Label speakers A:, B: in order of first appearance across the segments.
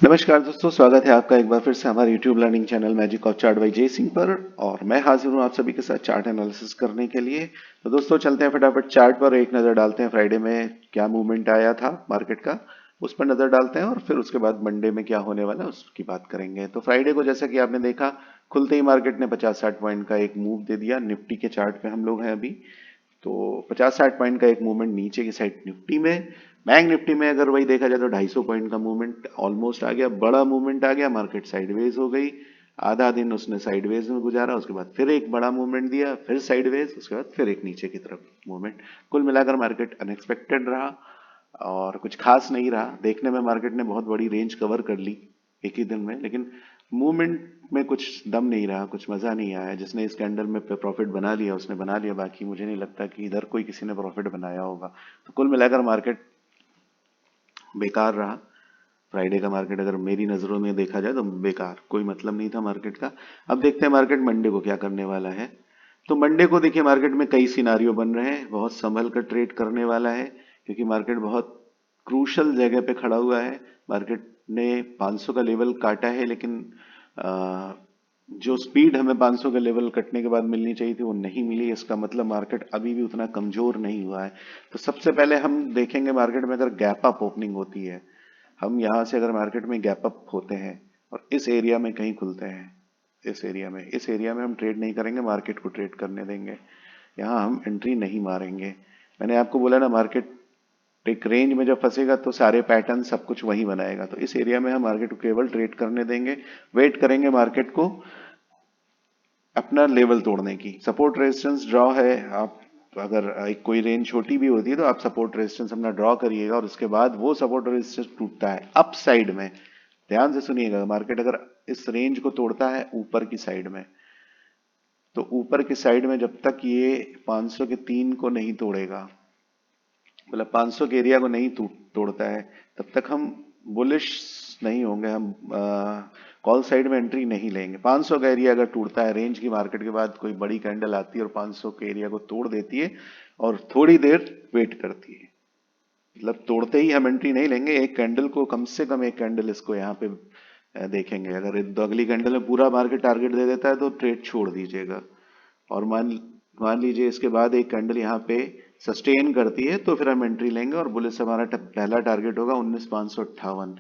A: नमस्कार दोस्तों, स्वागत है आपका एक बार फिर से हमारे YouTube learning channel magic of chart by जय सिंह पर। और मैं हाजिर हूँ आप सभी के साथ चार्ट एनालिसिस करने के लिए। तो दोस्तों चलते हैं फटाफट चार्ट पर एक नज़र डालते हैं। फ्राइडे में क्या मूवमेंट आया था मार्केट का, उस पर नज़र डालते हैं और फिर उसके बाद मंडे में क्या होने वाला है उसकी बात करेंगे। तो फ्राइडे को जैसा कि आपने देखा, खुलते ही मार्केट ने 50-60 पॉइंट का एक मूव दे दिया। निफ्टी के चार्ट पे हम लोग हैं अभी। तो 50-60 पॉइंट का एक मूवमेंट नीचे की साइड निफ्टी में। बैंक निफ्टी में अगर वही देखा जाए तो 250 पॉइंट का मूवमेंट ऑलमोस्ट आ गया, बड़ा मूवमेंट आ गया। मार्केट साइडवेज हो गई, आधा दिन उसने साइडवेज में गुजारा, उसके बाद फिर एक बड़ा मूवमेंट दिया, फिर साइडवेज, उसके बाद फिर एक नीचे की तरफ मूवमेंट। कुल मिलाकर मार्केट अनएक्सपेक्टेड रहा और कुछ खास नहीं रहा। देखने में मार्केट ने बहुत बड़ी रेंज कवर कर ली एक ही दिन में, लेकिन मूवमेंट में कुछ दम नहीं रहा, कुछ मजा नहीं आया। जिसने इस कैंडल में प्रॉफिट बना लिया उसने बना लिया, बाकी मुझे नहीं लगता कि इधर कोई किसी ने प्रॉफिट बनाया होगा। तो कुल मिलाकर मार्केट बेकार रहा। फ्राइडे का मार्केट अगर मेरी नजरों में देखा जाए तो बेकार, कोई मतलब नहीं था मार्केट का। अब देखते हैं मार्केट मंडे को क्या करने वाला है। तो मंडे को देखिए, मार्केट में कई सिनारियो बन रहे हैं, बहुत संभल कर ट्रेड करने वाला है क्योंकि मार्केट बहुत क्रूशल जगह पे खड़ा हुआ है। मार्केट ने 500 का लेवल काटा है, लेकिन आ, जो स्पीड हमें 500 का लेवल कटने के बाद मिलनी चाहिए थी वो नहीं मिली। इसका मतलब मार्केट अभी भी उतना कमजोर नहीं हुआ है। तो सबसे पहले हम देखेंगे मार्केट में अगर गैप अप ओपनिंग होती है, हम यहाँ से अगर मार्केट में गैप अप होते हैं और इस एरिया में कहीं खुलते हैं, इस एरिया में हम ट्रेड नहीं करेंगे, मार्केट को ट्रेड करने देंगे। यहाँ हम एंट्री नहीं मारेंगे। मैंने आपको बोला ना, मार्केट एक रेंज में जब फंसेगा तो सारे पैटर्न सब कुछ वही बनाएगा। तो इस एरिया में हम मार्केट को केवल ट्रेड करने देंगे। वेट करेंगे मार्केट को अपना लेवल तोड़ने की। सपोर्ट रेजिस्टेंस ड्रॉ है, आप अगर एक कोई रेंज छोटी भी होती है तो आप सपोर्ट रेजिस्टेंस अपना ड्रॉ करिएगा और उसके बाद वो सपोर्ट रेजिस्टेंस टूटता है अप साइड में। ध्यान से सुनिएगा, मार्केट अगर इस रेंज को तोड़ता है ऊपर की साइड में, तो ऊपर की साइड में जब तक ये 500 के 3 को नहीं तोड़ेगा, मतलब 500 के एरिया को नहीं तोड़ता है, तब तक हम बुलिश नहीं होंगे। हम कॉल साइड में एंट्री नहीं लेंगे। 500 का एरिया अगर टूटता है रेंज की, मार्केट के बाद कोई बड़ी कैंडल आती है और 500 के एरिया को तोड़ देती है और थोड़ी देर वेट करती है, मतलब तोड़ते ही हम एंट्री नहीं लेंगे। एक कैंडल को, कम से कम एक कैंडल इसको यहाँ पे देखेंगे। अगर अगली कैंडल में पूरा मार्केट टारगेट दे देता है तो ट्रेड छोड़ दीजिएगा। और मान मान लीजिए इसके बाद एक कैंडल यहाँ पे सस्टेन करती है तो फिर हम एंट्री लेंगे और बुलिस हमारा पहला टारगेट होगा 19,558।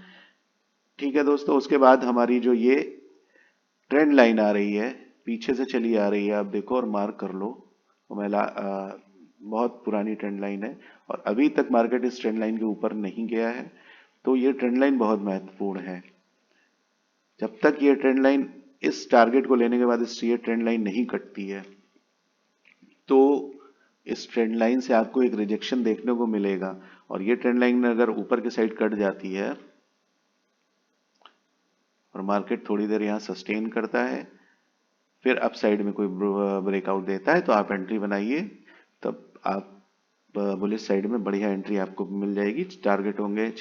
A: ठीक है दोस्तों, उसके बाद हमारी जो ये ट्रेंड लाइन आ रही है, पीछे से चली आ रही है, आप देखो और मार्क कर लो। तो बहुत पुरानी ट्रेंड लाइन है और अभी तक मार्केट इस ट्रेंड लाइन के ऊपर नहीं गया है। तो ये ट्रेंड लाइन बहुत महत्वपूर्ण है। जब तक ये ट्रेंड लाइन, इस टारगेट को लेने के बाद इस ये ट्रेंड लाइन नहीं कटती है तो इस ट्रेंड लाइन से आपको एक रिजेक्शन देखने को मिलेगा। और ये ट्रेंड लाइन अगर ऊपर की साइड कट जाती है और मार्केट थोड़ी देर यहाँ सस्टेन करता है, फिर अप साइड में कोई ब्रेकआउट देता है तो आप एंट्री बनाइए। तब आप बुलिश साइड में बढ़िया एंट्री आपको मिल जाएगी। टारगेट होंगे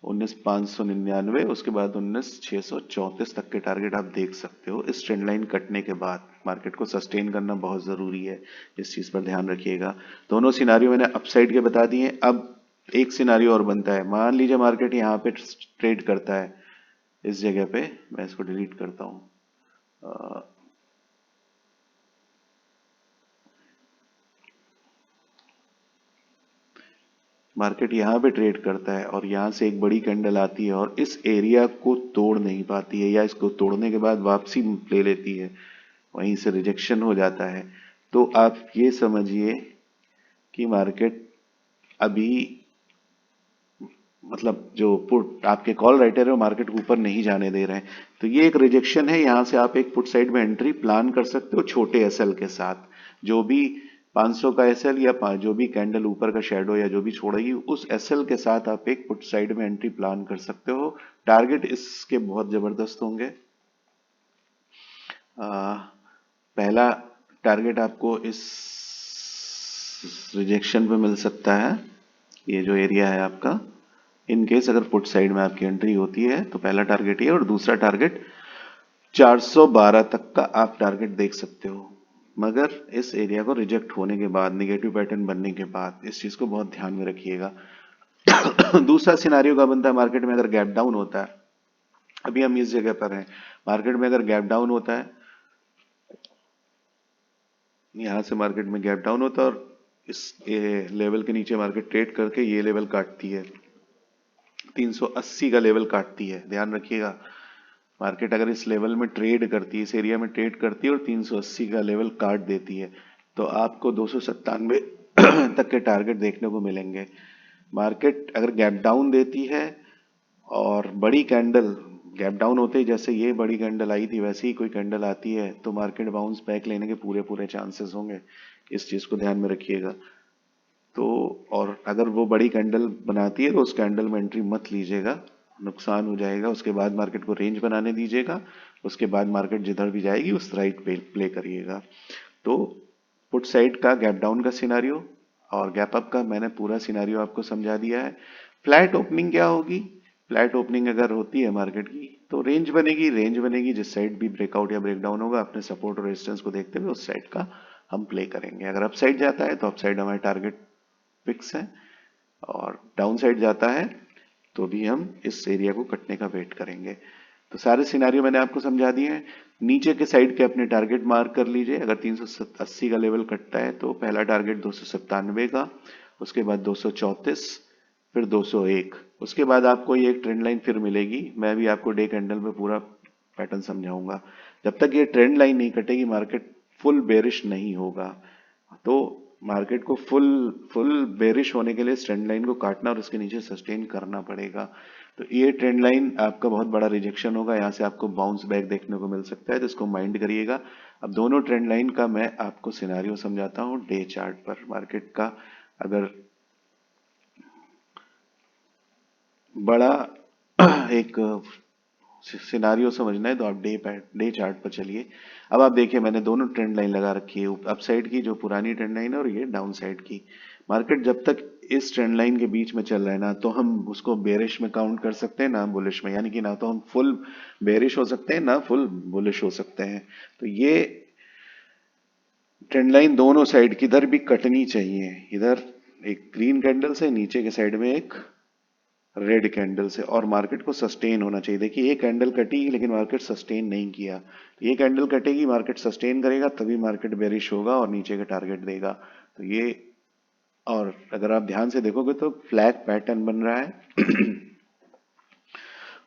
A: 19,599, उसके बाद 19,634 तक के टारगेट आप देख सकते हो। इस ट्रेंड लाइन कटने के बाद मार्केट को सस्टेन करना बहुत जरूरी है, इस चीज पर ध्यान रखिएगा। दोनों सिनारियो मैंने अप साइड के बता दिए। अब एक सिनारियो और बनता है, मान लीजिए मार्केट यहाँ पे ट्रेड करता है इस जगह पे। मैं इसको डिलीट करता हूँ। मार्केट यहाँ पे ट्रेड करता है और यहाँ से एक बड़ी कैंडल आती है और इस एरिया को तोड़ नहीं पाती है, या इसको तोड़ने के बाद वापसी ले लेती है, वहीं से रिजेक्शन हो जाता है। तो आप ये समझिए कि मार्केट अभी, मतलब जो पुट आपके कॉल राइटर है वो मार्केट को ऊपर नहीं जाने दे रहे हैं। तो ये एक रिजेक्शन है। यहाँ से आप एक पुट साइड में एंट्री प्लान कर सकते हो छोटे एसएल के साथ। जो भी 500 का एसएल या जो भी कैंडल ऊपर का शेडो या जो भी छोड़ेगी, उस एसएल के साथ आप एक पुट साइड में एंट्री प्लान कर सकते हो। टारगेट इसके बहुत जबरदस्त होंगे। पहला टारगेट आपको इस रिजेक्शन पे मिल सकता है, ये जो एरिया है आपका। इन केस अगर पुट साइड में आपकी एंट्री होती है तो पहला टारगेट ये, और दूसरा टारगेट 412 तक का आप टारगेट देख सकते हो। मगर इस एरिया को रिजेक्ट होने के बाद, निगेटिव पैटर्न बनने के बाद, इस चीज को बहुत ध्यान में रखिएगा। दूसरा सिनारियो का बनता है, मार्केट में अगर गैप डाउन होता है अभी हम इस जगह पर हैं। मार्केट में अगर गैप डाउन होता है, यहाँ से मार्केट में गैप डाउन होता है और इस लेवल के नीचे मार्केट ट्रेड करके ये लेवल काटती है, 380 का लेवल काटती है, ध्यान रखिएगा। मार्केट अगर इस लेवल में ट्रेड करती है, इस एरिया में ट्रेड करती है और 380 का लेवल काट देती है, तो आपको 297 तक के टारगेट देखने को मिलेंगे। मार्केट अगर गैप डाउन देती है और बड़ी कैंडल, गैप डाउन होते ही जैसे ये बड़ी कैंडल आई थी वैसे ही कोई कैंडल आती है, तो मार्केट बाउंस बैक लेने के पूरे पूरे चांसेस होंगे। इस चीज को ध्यान में रखिएगा। तो और अगर वो बड़ी कैंडल बनाती है तो उस कैंडल में एंट्री मत लीजिएगा, नुकसान हो जाएगा। उसके बाद मार्केट को रेंज बनाने दीजिएगा, उसके बाद मार्केट जिधर भी जाएगी उस राइट पे प्ले करिएगा। तो पुट साइड का गैप डाउन का सिनारियो और गैप अप का मैंने पूरा सिनारियो आपको समझा दिया है। फ्लैट ओपनिंग क्या होगी? फ्लैट ओपनिंग अगर होती है मार्केट की तो रेंज बनेगी, रेंज बनेगी, जिस साइड भी ब्रेकआउट या ब्रेकडाउन होगा अपने सपोर्ट और रेजिस्टेंस को देखते हुए उस साइड का हम प्ले करेंगे। अगर अप साइड जाता है तो अप साइड हमारे टारगेट फिक्स है, और डाउन साइड जाता है तो भी हम इस एरिया को कटने का वेट करेंगे। तो सारे सिनारियो मैंने आपको समझा दिए हैं। नीचे के साइड के अपने टारगेट मार्क कर लीजिए। अगर 380 का लेवल कटता है तो पहला टारगेट 297 का, उसके बाद 234, फिर 201। उसके बाद आपको ये एक ट्रेंड लाइन फिर मिलेगी। मैं भी आपको डे कैंडल में पूरा पैटर्न समझाऊंगा। जब तक ये ट्रेंड लाइन नहीं कटेगी मार्केट फुल बेरिश नहीं होगा। तो मार्केट को फुल फुल बेरिश होने के लिए इस ट्रेंड लाइन को काटना और उसके नीचे सस्टेन करना पड़ेगा। तो ये ट्रेंड लाइन आपका बहुत बड़ा रिजेक्शन होगा, यहाँ से आपको बाउंस बैक देखने को मिल सकता है, तो इसको माइंड करिएगा। अब दोनों ट्रेंड लाइन का मैं आपको सिनारियो समझाता हूँ डे चार्ट पर। मार्केट का अगर बड़ा एक सिनारियो समझना है तो आप डे चार्ट पर चलिए। अब आप देखिए मैंने दोनों ट्रेंड लाइन लगा रखी है, अप साइड की जो पुरानी ट्रेंड लाइन है और ये डाउन साइड की। मार्केट जब तक इस ट्रेंड लाइन के बीच में चल रहा है ना, तो हम उसको बेरिश में काउंट कर सकते हैं ना बुलिश में, यानी कि ना तो हम फुल बेरिश हो सकते हैं ना फुल बुलिश हो सकते हैं। तो ये ट्रेंड लाइन दोनों साइड किधर भी कटनी चाहिए। इधर एक ग्रीन कैंडल से, नीचे के साइड में एक रेड कैंडल से, और मार्केट को सस्टेन होना चाहिए। देखिए ये कैंडल कटी लेकिन मार्केट सस्टेन नहीं किया, तो ये कैंडल कटेगी, मार्केट सस्टेन करेगा, तभी मार्केट बेरिश होगा और नीचे का टारगेट देगा। तो ये, और अगर आप ध्यान से देखोगे तो फ्लैग पैटर्न बन रहा है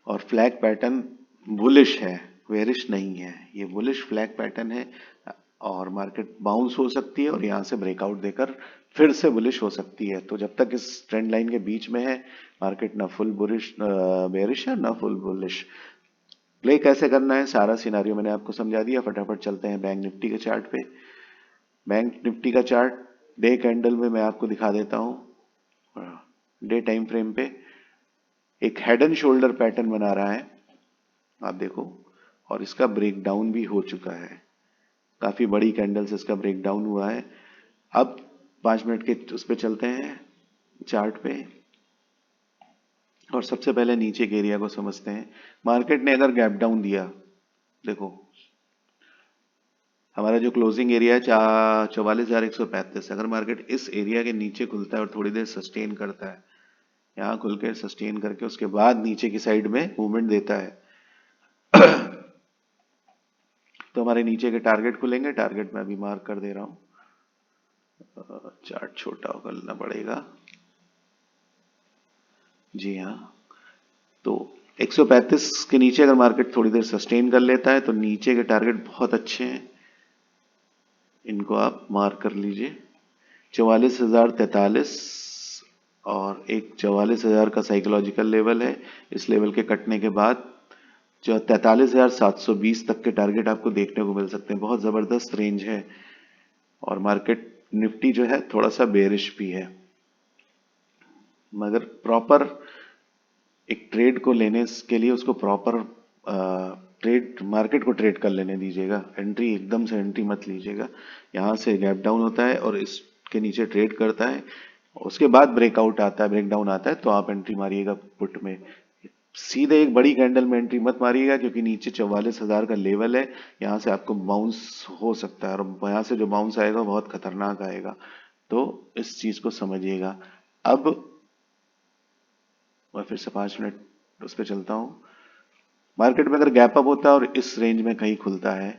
A: और फ्लैग पैटर्न बुलिश है, बेरिश नहीं है। ये बुलिश फ्लैग पैटर्न है और मार्केट बाउंस हो सकती है और यहाँ से ब्रेकआउट देकर फिर से बुलिश हो सकती है। तो जब तक इस ट्रेंड लाइन के बीच में है मार्केट ना फुल बुलिश बेरिश है ना फुल बुलिश। प्ले कैसे करना है सारा सिनारियो मैंने आपको समझा दिया। फटाफट चलते हैं बैंक निफ्टी के चार्ट पे। बैंक निफ्टी का चार्ट डे कैंडल में मैं आपको दिखा देता हूँ। डे टाइम फ्रेम पे एक हेड एंड शोल्डर पैटर्न बना रहा है, आप देखो, और इसका ब्रेक डाउन भी हो चुका है। काफी बड़ी कैंडल से इसका ब्रेक डाउन हुआ है। अब 5 मिनट के उस पे चलते हैं चार्ट पे, और सबसे पहले नीचे के एरिया को समझते हैं। मार्केट ने अगर गैप डाउन दिया, देखो हमारा जो क्लोजिंग एरिया है 44,135, अगर मार्केट इस एरिया के नीचे खुलता है और थोड़ी देर सस्टेन करता है, यहाँ खुल के सस्टेन करके उसके बाद नीचे की साइड में मूवमेंट देता है तो हमारे नीचे के टारगेट खुलेंगे। टारगेट मैं अभी मार्क कर दे रहा हूं, चार्ट छोटा करना पड़ेगा। जी हाँ, तो 135 के नीचे अगर मार्केट थोड़ी देर सस्टेन कर लेता है तो नीचे के टारगेट बहुत अच्छे हैं, इनको आप मार्क कर लीजिए। 44,043 और एक 44,000 का साइकोलॉजिकल लेवल है। इस लेवल के कटने के बाद जो 43,720 तक के टारगेट आपको देखने को मिल सकते हैं। बहुत जबरदस्त रेंज है और मार्केट निफ्टी जो है थोड़ा सा बेरिश भी है, मगर प्रॉपर एक ट्रेड को लेने के लिए उसको प्रॉपर ट्रेड मार्केट को ट्रेड कर लेने दीजिएगा। एंट्री एकदम से एंट्री मत लीजिएगा। यहाँ से गैप डाउन होता है और इसके नीचे ट्रेड करता है, उसके बाद ब्रेकआउट आता है, ब्रेकडाउन आता है, तो आप एंट्री मारिएगा पुट में। सीधे एक बड़ी कैंडल में एंट्री मत मारिएगा क्योंकि नीचे 44,000 का लेवल है, यहाँ से आपको बाउंस हो सकता है और यहाँ से जो बाउंस आएगा बहुत खतरनाक आएगा। तो इस चीज को समझिएगा। अब मैं फिर से 5 मिनट उस पर चलता हूँ। मार्केट में अगर गैप अप होता है और इस रेंज में कहीं खुलता है,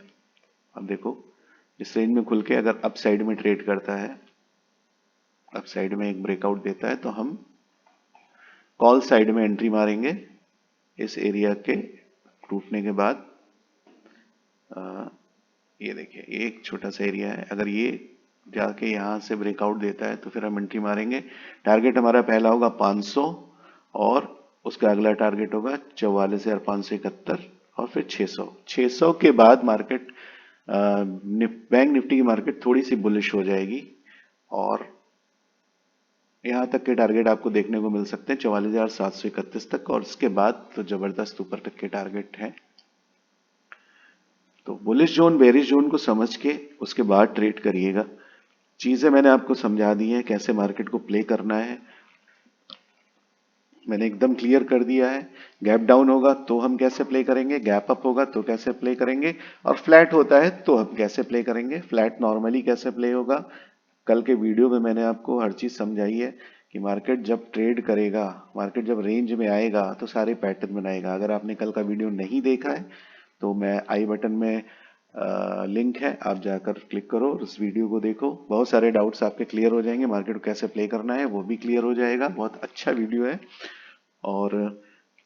A: अब देखो इस रेंज में खुल के अगर अप साइड में ट्रेड करता है, अप साइड में एक ब्रेकआउट देता है, तो हम कॉल साइड में एंट्री मारेंगे इस एरिया के टूटने के बाद। ये देखिए ये एक छोटा सा एरिया है, अगर ये जाके यहाँ से ब्रेकआउट देता है तो फिर हम एंट्री मारेंगे। टारगेट हमारा पहला होगा 500 और उसका अगला टारगेट होगा 44,571 और फिर 600। 600 के बाद मार्केट बैंक निफ्टी की मार्केट थोड़ी सी बुलिश हो जाएगी और यहाँ तक के टारगेट आपको देखने को मिल सकते हैं 44,731 तक, और उसके बाद तो जबरदस्त ऊपर तक के टारगेट हैं। तो बुलिश जोन बेरिश जोन को समझ के उसके बाद ट्रेड करिएगा। चीजें मैंने आपको समझा दी हैं, कैसे मार्केट को प्ले करना है मैंने एकदम क्लियर कर दिया है। गैप डाउन होगा तो हम कैसे प्ले करेंगे, गैप अप होगा तो कैसे प्ले करेंगे, और फ्लैट होता है तो हम कैसे प्ले करेंगे, फ्लैट नॉर्मली कैसे प्ले होगा। कल के वीडियो में मैंने आपको हर चीज समझाई है कि मार्केट जब ट्रेड करेगा, मार्केट जब रेंज में आएगा तो सारे पैटर्न बनाएगा। अगर आपने कल का वीडियो नहीं देखा है तो मैं आई बटन में लिंक है, आप जाकर क्लिक करो और उस वीडियो को देखो। बहुत सारे डाउट्स आपके क्लियर हो जाएंगे, मार्केट को कैसे प्ले करना है वो भी क्लियर हो जाएगा। बहुत अच्छा वीडियो है। और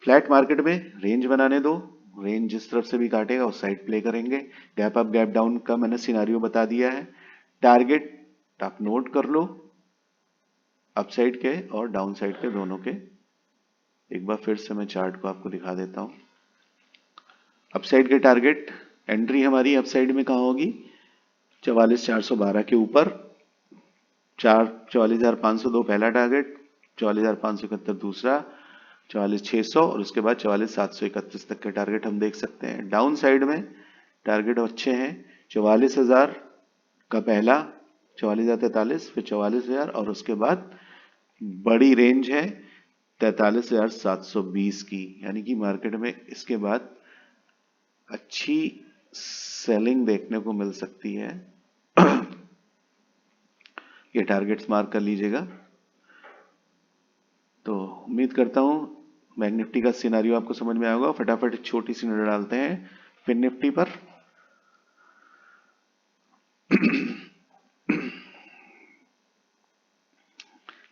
A: फ्लैट मार्केट में रेंज बनाने दो, रेंज जिस तरफ से भी काटेगा उस साइड प्ले करेंगे। गैप अप गैप डाउन का मैंने सिनारियो बता दिया है। टारगेट आप नोट कर लो, अपसाइड के और डाउन साइड के दोनों के। एक बार फिर से मैं चार्ट को आपको दिखा देता हूं। अपसाइड के टारगेट एंट्री हमारी अपसाइड में कहाँ होगी, 44,412 के ऊपर, 44,502 पहला टारगेट, 44,571 दूसरा, 44,600 और उसके बाद 44,731 तक के टारगेट हम देख सकते हैं। डाउन साइड में टारगेट अच्छे हैं, 44,000 का पहला, 44,043, फिर 44,000 और उसके बाद बड़ी रेंज है 43,720 की, यानी कि मार्केट में इसके बाद अच्छी सेलिंग देखने को मिल सकती है। ये टारगेट्स मार्क कर लीजिएगा। तो उम्मीद करता हूं बैंक निफ्टी का सिनारियो आपको समझ में आया होगा। फटाफट एक छोटी सी नजर डालते हैं फिन निफ्टी पर।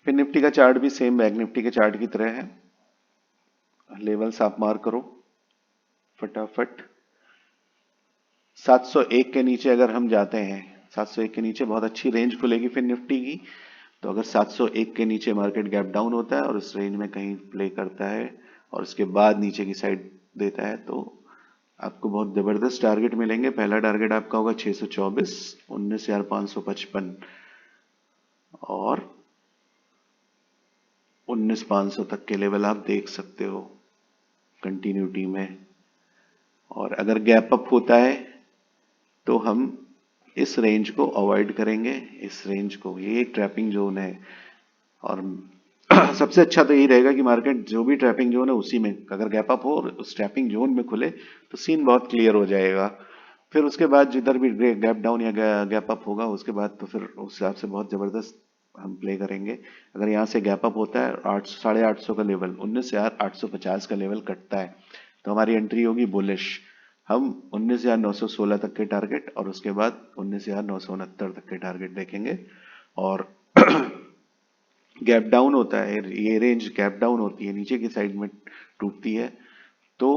A: फिन निफ्टी का चार्ट भी सेम बैंक निफ्टी के चार्ट की तरह है। लेवल्स आप मार्क करो फटाफट। 701 के नीचे अगर हम जाते हैं, 701 के नीचे बहुत अच्छी रेंज खुलेगी फिन निफ्टी की। तो अगर 701 के नीचे मार्केट गैप डाउन होता है और इस रेंज में कहीं प्ले करता है और उसके बाद नीचे की साइड देता है तो आपको बहुत जबरदस्त टारगेट मिलेंगे। पहला टारगेट आपका होगा 624, 19,555 और 19,500 तक के लेवल आप देख सकते हो कंटिन्यूटी में। और अगर गैप अप होता है तो हम इस रेंज को अवॉइड करेंगे, इस रेंज को, ये एक ट्रैपिंग जोन है। और सबसे अच्छा तो यही रहेगा कि मार्केट जो भी ट्रैपिंग जोन है उसी में अगर गैप अप हो और उस ट्रैपिंग जोन में खुले तो सीन बहुत क्लियर हो जाएगा। फिर उसके बाद जिधर भी गैप डाउन या गैप अप होगा उसके बाद तो फिर उस हिसाब से बहुत जबरदस्त हम प्ले करेंगे। अगर यहाँ से गैप अप होता है 800 का लेवल, 19,850 का लेवल कटता है तो हमारी एंट्री होगी बुलिश। हम 19,916 तक के टारगेट और उसके बाद 19,969 तक के टारगेट देखेंगे। और गैप डाउन होता है, ये रेंज गैप डाउन होती है, नीचे की साइड में टूटती है तो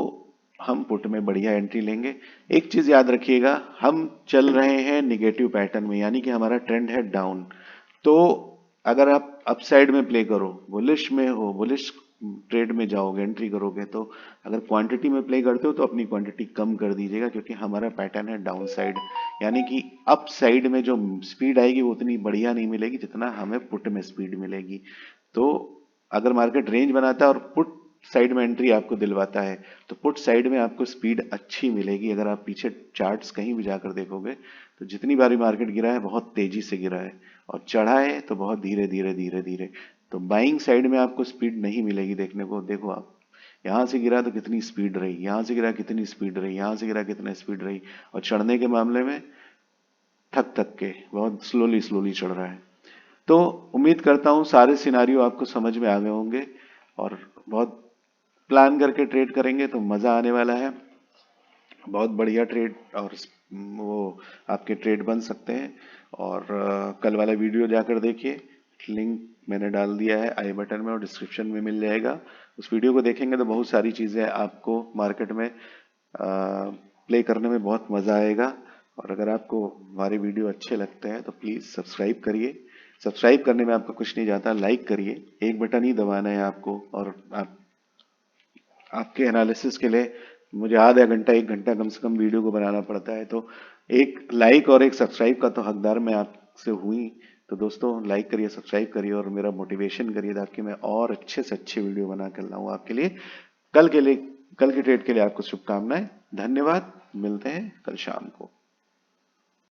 A: हम पुट में बढ़िया एंट्री लेंगे। एक चीज याद रखिएगा, हम चल रहे हैं निगेटिव पैटर्न में, यानी कि हमारा ट्रेंड है डाउन। तो अगर आप अपसाइड में प्ले करो, बुलिश में हो, बुलिश ट्रेड में जाओगे, एंट्री करोगे, तो अगर क्वांटिटी में प्ले करते हो तो अपनी क्वांटिटी कम कर दीजिएगा क्योंकि हमारा पैटर्न है डाउन साइड, यानी कि अप साइड में जो स्पीड आएगी वो उतनी बढ़िया नहीं मिलेगी जितना हमें पुट में स्पीड मिलेगी। तो अगर मार्केट रेंज बनाता है और पुट साइड में एंट्री आपको दिलवाता है तो पुट साइड में आपको स्पीड अच्छी मिलेगी। अगर आप पीछे चार्ट्स कहीं भी जाकर देखोगे तो जितनी बारी मार्केट गिरा है बहुत तेजी से गिरा है और चढ़ा है तो बहुत धीरे धीरे धीरे धीरे। तो बाइंग साइड में आपको स्पीड नहीं मिलेगी देखने को। देखो आप यहां से गिरा तो कितनी स्पीड रही, यहां से गिरा कितनी स्पीड रही, यहां से गिरा कितनी स्पीड रही, और चढ़ने के मामले में थक थक के बहुत स्लोली स्लोली चढ़ रहा है। तो उम्मीद करता हूं सारे सिनारियो आपको समझ में आ गए होंगे और बहुत प्लान करके ट्रेड करेंगे तो मजा आने वाला है। बहुत बढ़िया ट्रेड और वो आपके ट्रेड बन सकते हैं। और कल वाला वीडियो जाकर देखिए, लिंक मैंने डाल दिया है आई बटन में और डिस्क्रिप्शन में मिल जाएगा। उस वीडियो को देखेंगे तो बहुत सारी चीज़ें आपको मार्केट में प्ले करने में बहुत मज़ा आएगा। और अगर आपको हमारे वीडियो अच्छे लगते हैं तो प्लीज़ सब्सक्राइब करिए। सब्सक्राइब करने में आपका कुछ नहीं जाता, लाइक करिए, एक बटन ही दबाना है आपको। और आपके एनालिसिस के लिए मुझे आधा घंटा 1 घंटा कम से कम वीडियो को बनाना पड़ता है, तो एक लाइक और एक सब्सक्राइब का तो हकदार मैं आपसे हुई। तो दोस्तों लाइक करिए, सब्सक्राइब करिए और मेरा मोटिवेशन करिए ताकि मैं और अच्छे से अच्छे वीडियो बना कर लाऊं आपके लिए। कल के लिए, कल के ट्रेड के लिए आपको शुभकामनाएं। धन्यवाद। मिलते हैं कल शाम को।